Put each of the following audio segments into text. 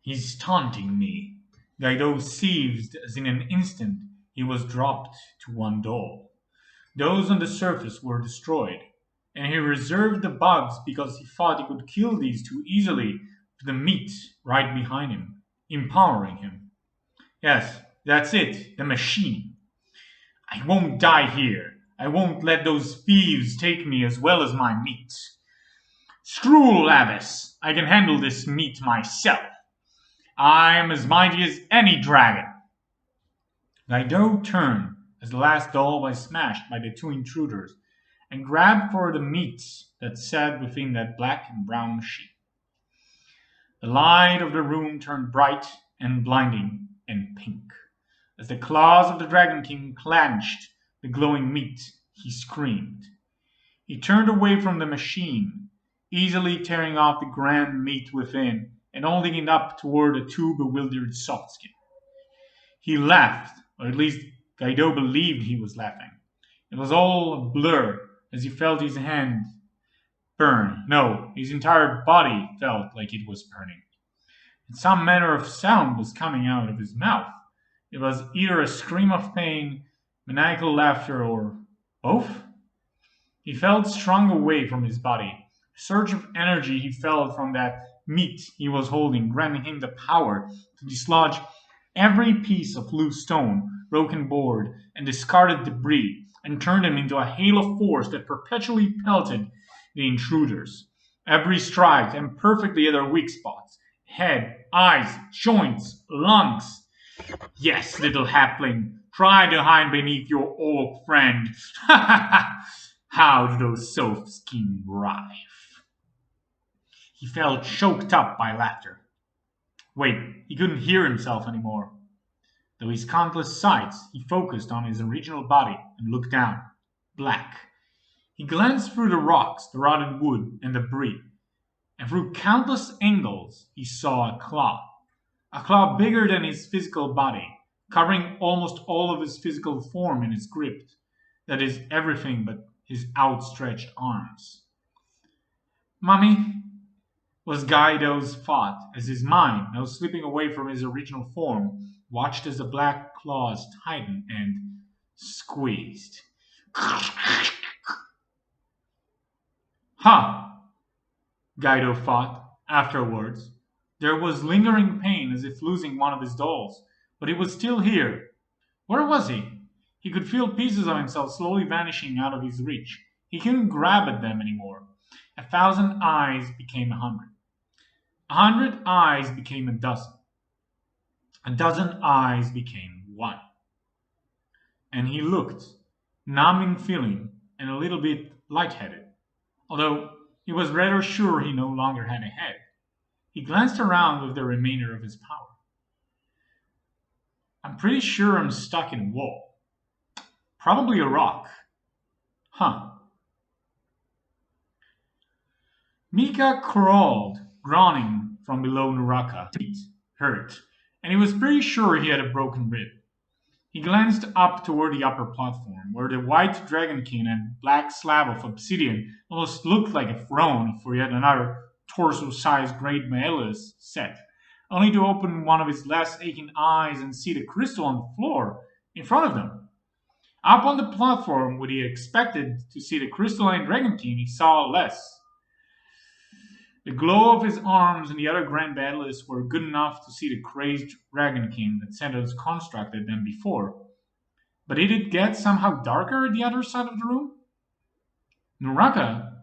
He's taunting me. Guido seized as in an instant he was dropped to one doll. Those on the surface were destroyed, and he reserved the bugs because he thought he could kill these too easily with the meat right behind him, empowering him. Yes, that's it, the machine. I won't die here. I won't let those thieves take me as well as my meat. Screw Lavis. I can handle this meat myself. I am as mighty as any dragon. Guido turned as the last doll was smashed by the two intruders and grabbed for the meat that sat within that black and brown machine. The light of the room turned bright and blinding and pink. As the claws of the Dragon King clenched the glowing meat, he screamed. He turned away from the machine, easily tearing off the grand meat within and holding it up toward the two bewildered Softskin. He laughed, or at least Guido believed he was laughing. It was all a blur as he felt his hand burn. No, his entire body felt like it was burning. And some manner of sound was coming out of his mouth. It was either a scream of pain, maniacal laughter, or both. He felt strung away from his body. A surge of energy he felt from that meat he was holding, granting him the power to dislodge every piece of loose stone, broken board, and discarded debris, and turned him into a hail of force that perpetually pelted the intruders. Every strike and perfectly at their weak spots. Head, eyes, joints, lungs. Yes, little halfling, try to hide beneath your old friend. How do those soft-skin writhe? He felt choked up by laughter. Wait, he couldn't hear himself anymore. Though his countless sights, he focused on his original body and looked down. Black. He glanced through the rocks, the rotted wood, and debris, and through countless angles he saw a claw. A claw bigger than his physical body, covering almost all of his physical form in its grip. That is, everything but his outstretched arms. Mummy, was Guido's thought, as his mind, now slipping away from his original form, watched as the black claws tightened and squeezed. Huh, Guido thought, afterwards. There was lingering pain as if losing one of his dolls, but it was still here. Where was he? He could feel pieces of himself slowly vanishing out of his reach. He couldn't grab at them anymore. 1,000 eyes became 100. 100 eyes became a dozen. A dozen eyes became one. And he looked, numb in feeling and a little bit lightheaded, although he was rather sure he no longer had a head. He glanced around with the remainder of his power. I'm pretty sure I'm stuck in a wall. Probably a rock. Huh. Mika crawled, groaning from below Nuraka. Feet hurt, and he was pretty sure he had a broken rib. He glanced up toward the upper platform, where the white dragonkin and black slab of obsidian almost looked like a throne for yet another torso-sized Grand Baetylus set, only to open one of his less aching eyes and see the crystal on the floor in front of them. Up on the platform, where he expected to see the crystalline dragonkin, he saw less. The glow of his arms and the other Grand Baetylus were good enough to see the crazed dragonkin that Santos constructed them before. But did it get somehow darker at the other side of the room? Nuraka,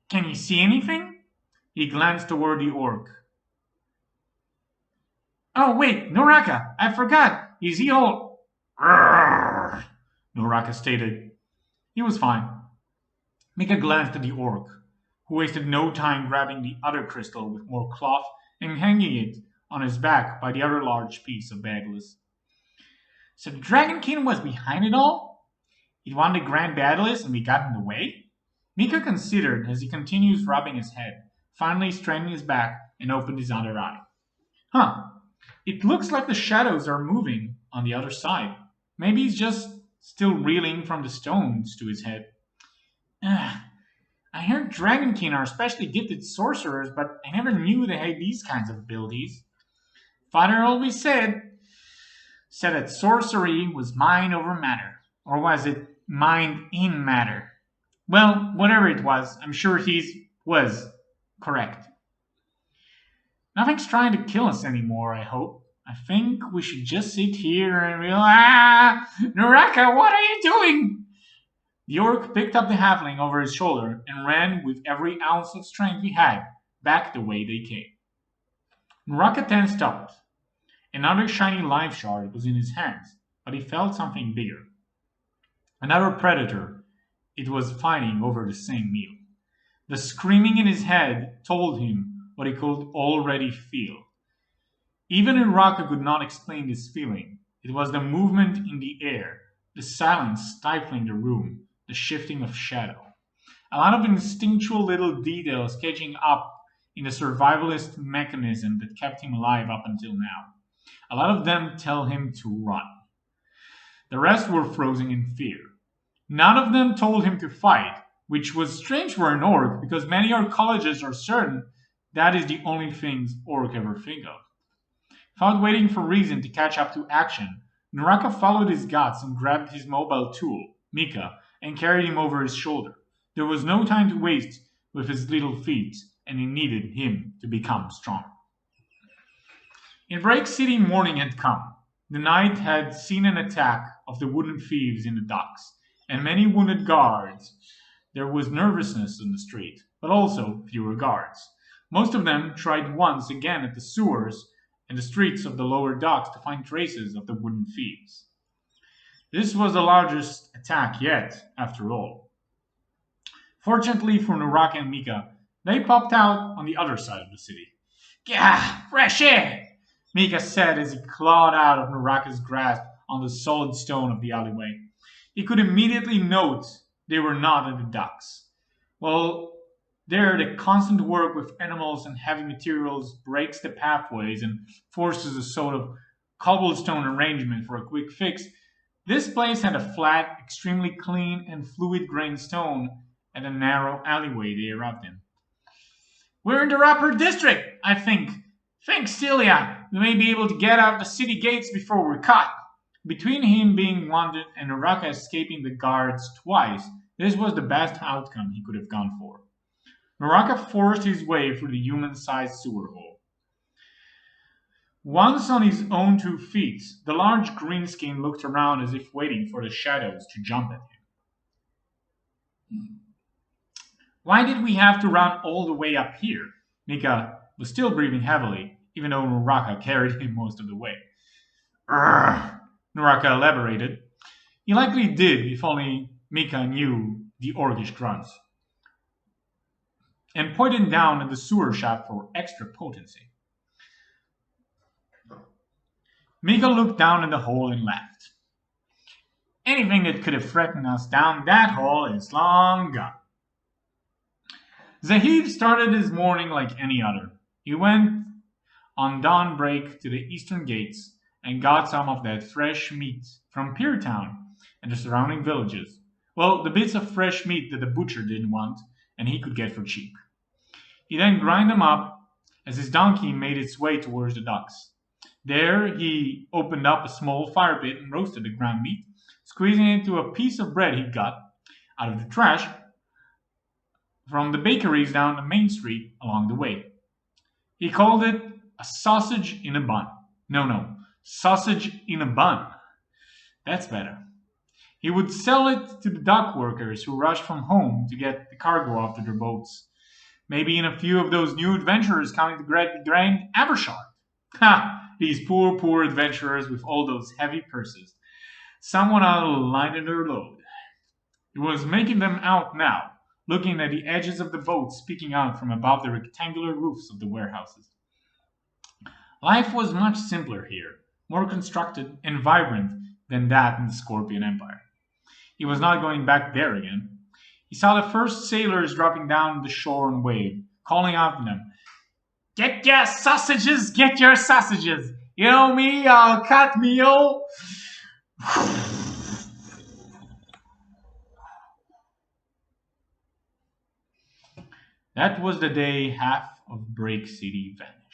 can you see anything? He glanced toward the orc. Oh, wait, Nuraka, I forgot. Is he all... Arrgh, Nuraka stated. He was fine. Mika glanced at the orc, who wasted no time grabbing the other crystal with more cloth and hanging it on his back by the other large piece of Baetylus. So the Dragonkin was behind it all? He wanted the Grand Baetylus and we got in the way? Mika considered as he continues rubbing his head, finally straightening his back and opened his other eye. Huh, it looks like the shadows are moving on the other side. Maybe he's just still reeling from the stones to his head. I heard Dragonkin are especially gifted sorcerers, but I never knew they had these kinds of abilities. Father always said that sorcery was mind over matter. Or was it mind in matter? Well, whatever it was, I'm sure he was correct. Nothing's trying to kill us anymore, I hope. I think we should just sit here and relax. Naraka, what are you doing? The orc picked up the halfling over his shoulder and ran with every ounce of strength he had back the way they came. Naraka then stopped. Another shiny life shard was in his hands, but he felt something bigger. Another predator it was fighting over the same meal. The screaming in his head told him what he could already feel. Even Naraka could not explain this feeling. It was the movement in the air, the silence stifling the room, the shifting of shadow. A lot of instinctual little details catching up in the survivalist mechanism that kept him alive up until now. A lot of them tell him to run. The rest were frozen in fear. None of them told him to fight, which was strange for an orc because many archaeologists are certain that is the only things orc ever think of. Without waiting for reason to catch up to action, Naraka followed his guts and grabbed his mobile tool, Mika, and carried him over his shoulder. There was no time to waste with his little feet, and he needed him to become strong. In Break City, morning had come. The night had seen an attack of the wooden thieves in the docks, and many wounded guards. There was nervousness in the street, but also fewer guards. Most of them tried once again at the sewers and the streets of the lower docks to find traces of the wooden thieves. This was the largest attack yet, after all. Fortunately for Naraka and Mika, they popped out on the other side of the city. Gah! Fresh air! Mika said as he clawed out of Naraka's grasp on the solid stone of the alleyway. He could immediately note they were not at the docks. Well, there the constant work with animals and heavy materials breaks the pathways and forces a sort of cobblestone arrangement for a quick fix. This place had a flat, extremely clean and fluid-grained stone and a narrow alleyway they arrived in. We're in the Rapper District, I think. Thanks, Celia. We may be able to get out the city gates before we're caught. Between him being wanted and Naraka escaping the guards twice, this was the best outcome he could have gone for. Naraka forced his way through the human-sized sewer hole. Once on his own 2 feet, the large greenskin looked around as if waiting for the shadows to jump at him. Why did we have to run all the way up here? Mika was still breathing heavily, even though Naraka carried him most of the way. Urgh, Naraka elaborated. He likely did if only Mika knew the orcish grunts. And pointed down at the sewer shaft for extra potency. Mika looked down at the hole and laughed. Anything that could have threatened us down that hole is long gone. Zahid started his morning like any other. He went on dawn break to the eastern gates and got some of that fresh meat from Pier Town and the surrounding villages. Well, the bits of fresh meat that the butcher didn't want and he could get for cheap. He then grind them up as his donkey made its way towards the docks. There he opened up a small fire pit and roasted the ground meat, squeezing it into a piece of bread he got out of the trash from the bakeries down the main street along the way. He called it a sausage in a bun. No, sausage in a bun. That's better. He would sell it to the dock workers who rushed from home to get the cargo off to their boats. Maybe in a few of those new adventurers coming to Grand Baetylus. Ha! These poor adventurers with all those heavy purses. Someone ought to lighten their load. He was making them out now, looking at the edges of the boats peeking out from above the rectangular roofs of the warehouses. Life was much simpler here, more constructed and vibrant than that in the Scorpion Empire. He was not going back there again. He saw the first sailors dropping down the shore and wave, calling out to them, Get your sausages! Get your sausages! You know me, I'll cut meal! That was the day half of Break City vanished.